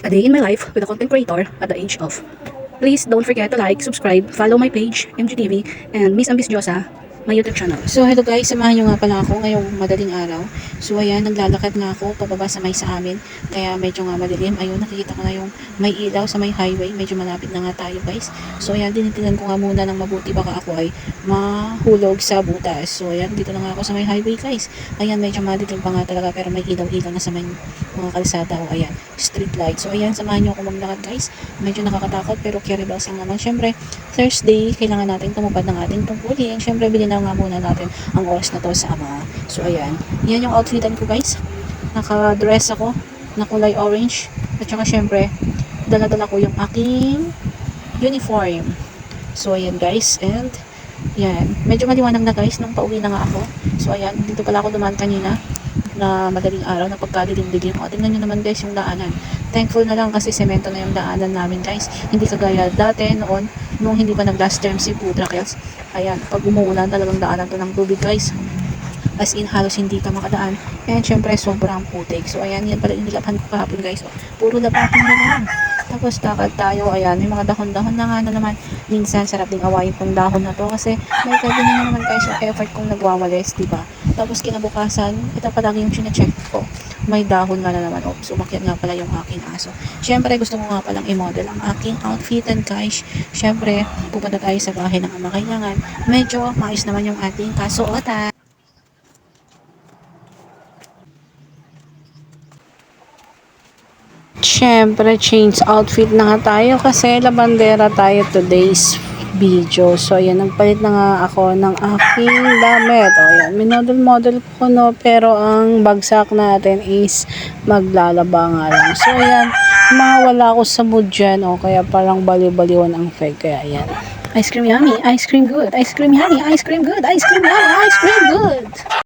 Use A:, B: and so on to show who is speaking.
A: A day in my life with a content creator at the age of. Please don't forget to like, subscribe, follow my page, MGTV, and Miss Ambisyosa, my YouTube channel.
B: So hello guys, samahan nyo nga pala ako ngayong madaling araw. So ayan, naglalakad nga ako pababa sa may sa amin. Kaya medyo nga madilim. Ayun, nakikita ko na yung may ilaw sa may highway. Medyo malapit na nga tayo guys. So ayan, tinitinan ko nga muna ng mabuti baka ako ay mahulog sa butas. So ayan, dito na nga ako sa may highway guys. Ayan, medyo madilim pa nga talaga pero may ilaw-ilaw na sa may mga kalsada. O ayan, street light. So ayan, samahan nyo ako maglakad guys. Medyo nakakatakot pero carry bags lang naman. Syempre, Thursday, kailangan natin tumupad ng ating tungkulin. Syempre, bilhin na nga muna natin ang oras na to sa ama. So ayan, yan yung outfitan ko guys. Naka-dress ako na kulay orange. At saka syempre, dala-dala ko yung aking uniform. So ayan guys, and yan, medyo maliwanag na guys nung pauwi na nga ako. So ayan, dito pala ako dumaan kanina na madaling araw na pagkadilim-dilim. O, tingnan nyo naman guys yung daanan. Thankful na lang kasi semento na yung daanan namin guys. Hindi kagaya dati noon, nung hindi pa nag-last term si Putra Kels. Ayan, pag umuulan talagang daanan to ng tubig guys. As in, halos hindi ka makadaan. And syempre, sobrang putik. So ayan, yan pala yung nilaphan ko kahapon guys. O, puro lapahan na lang. Tapos lakad tayo, ayan, may mga dahon-dahon na nga na naman. Minsan, sarap ding awayin tong dahon na to kasi may kaya na naman guys yung effort kong nagwawalis, diba? Tapos kinabukasan, ito pa lang yung sinecheck ko. May dahon nga na naman. Oops, umakyat nga pala yung aking aso. Syempre, gusto ko nga palang i-model ang aking outfit and guys. Syempre, pupunta tayo sa bahay ng ama. Kailangan, medyo maayos naman yung ating kasuotan. Siyempre, change outfit na nga tayo kasi labandera tayo today's video. So, ayan, nagpalit na nga ako ng aking damit. O, ayan, minodel-model ko, no, pero ang bagsak natin is maglalaba nga lang. So, ayan, mga wala ako sa mood dyan, o, kaya parang baliw-baliwan ang fake. Kaya, ayan. Ice cream yummy, ice cream good, ice cream yummy, ice cream good, ice cream yummy, ice cream good.